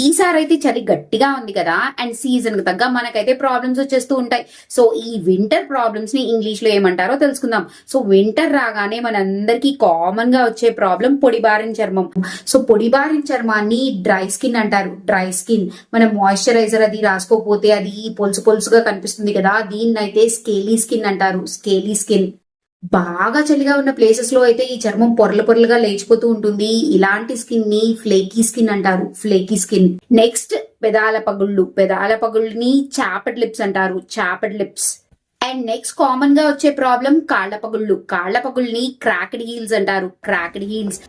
ఈసారి అయితే చలి గట్టిగా ఉంది కదా, అండ్ సీజన్ కు తగ్గ మనకైతే ప్రాబ్లమ్స్ వచ్చేస్తూ ఉంటాయి. సో ఈ వింటర్ ప్రాబ్లమ్స్ ని ఇంగ్లీష్ లో ఏమంటారో తెలుసుకుందాం. సో వింటర్ రాగానే మనందరికీ కామన్ గా వచ్చే ప్రాబ్లం పొడిబారిన చర్మం. సో పొడిబారిన చర్మాన్ని డ్రై స్కిన్ అంటారు. డ్రై స్కిన్ మనం మాయిశ్చరైజర్ అది రాసుకోకపోతే అది పొలుసు పొలుసుగా కనిపిస్తుంది కదా, దీన్నైతే స్కేలీ స్కిన్ అంటారు. Scaly skin. బాగా చలిగా ఉన్న ప్లేసెస్ లో అయితే ఈ చర్మం పొరలు పొరలుగా లేచిపోతూ ఉంటుంది. ఇలాంటి స్కిన్ ని ఫ్లేకీ స్కిన్ అంటారు. Flaky skin. నెక్స్ట్ పెదాల పగుళ్ళు. పెదాల పగుళ్ళని చాపెడ్ లిప్స్ అంటారు. Chapped lips. And next common గా వచ్చే ప్రాబ్లం కాళ్ల పగుళ్ళు. కాళ్ల పగుళ్ళని క్రాక్డ్ హీల్స్ అంటారు. Cracked heels.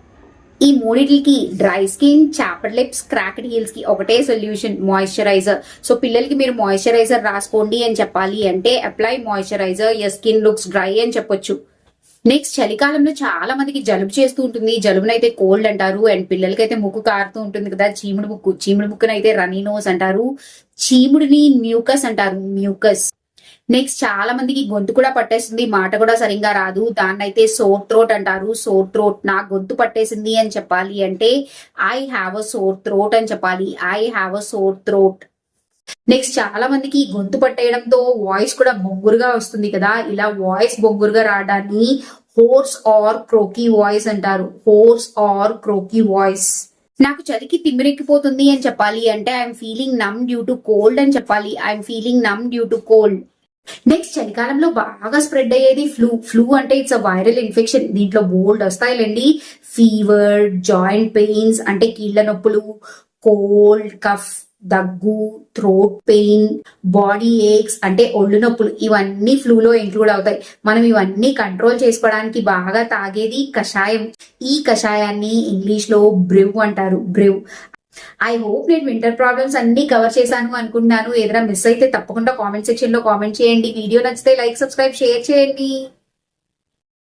ఈ మూడింటికి dry skin, chapped lips, cracked heels కి ఒకటే సొల్యూషన్, మాయిశ్చరైజర్. సో పిల్లలకి మీరు మాయిశ్చరైజర్ రాసుకోండి అని చెప్పాలి అంటే apply moisturiser, your skin looks dry అని చెప్పొచ్చు. నెక్స్ట్ చలికాలంలో చాలా మందికి జలుబు చేస్తూ ఉంటుంది. జలుబునైతే కోల్డ్ అంటారు. అండ్ పిల్లలకైతే ముక్కు కారుతూ ఉంటుంది కదా, చీముడు ముక్కు. చీముడు ముక్కునైతే రనీ నోస్ అంటారు. చీముడిని మ్యూకస్ అంటారు. మ్యూకస్. నెక్స్ట్ చాలా మందికి గొంతు కూడా పట్టేస్తుంది, మాట కూడా సరిగ్గా రాదు. దాన్ని అయితే సోర్ థ్రోట్ అంటారు. Sore throat. నా గొంతు పట్టేసింది అని చెప్పాలి అంటే I have a sore throat అని చెప్పాలి. I have a sore throat. Next చాలా మందికి గొంతు పట్టేయడంతో వాయిస్ కూడా బొంగురుగా వస్తుంది కదా, ఇలా వాయిస్ బొంగురుగా రావడాన్ని హోర్స్ ఆర్ క్రోకీ వాయిస్ అంటారు. Hoarse or croaky voice. నాకు చలికి తిమ్మిరెక్కిపోతుంది అని చెప్పాలి అంటే I'm feeling numb due to cold అని చెప్పాలి. I'm feeling numb due to cold. Next చలికాలంలో బాగా స్ప్రెడ్ అయ్యేది ఫ్లూ. ఫ్లూ అంటే ఇట్స్ అ వైరల్ ఇన్ఫెక్షన్. దీంట్లో బోల్డ్ వస్తాయిలేండి. ఫీవర్, జాయింట్ పెయిన్స్ అంటే కీళ్ల నొప్పులు, కోల్డ్, కఫ్, దగ్గు, థ్రోట్ పెయిన్, బాడీ ఏక్స్ అంటే ఒళ్ళు నొప్పులు, ఇవన్నీ ఫ్లూలో ఇంక్లూడ్ అవుతాయి. మనం ఇవన్నీ కంట్రోల్ చేసుకోవడానికి బాగా తాగేది కషాయం. ఈ కషాయాన్ని ఇంగ్లీష్ లో బ్రెవ్ అంటారు. బ్రెవ్. ఐ హోప్ నేను వింటర్ ప్రాబ్లమ్స్ అన్ని కవర్ చేశాను అనుకుంటున్నాను. ఏదైనా మిస్ అయితే తప్పకుండా కామెంట్ సెక్షన్ లో కామెంట్ చేయండి. వీడియో నచ్చితే లైక్, సబ్స్క్రైబ్, షేర్ చేయండి.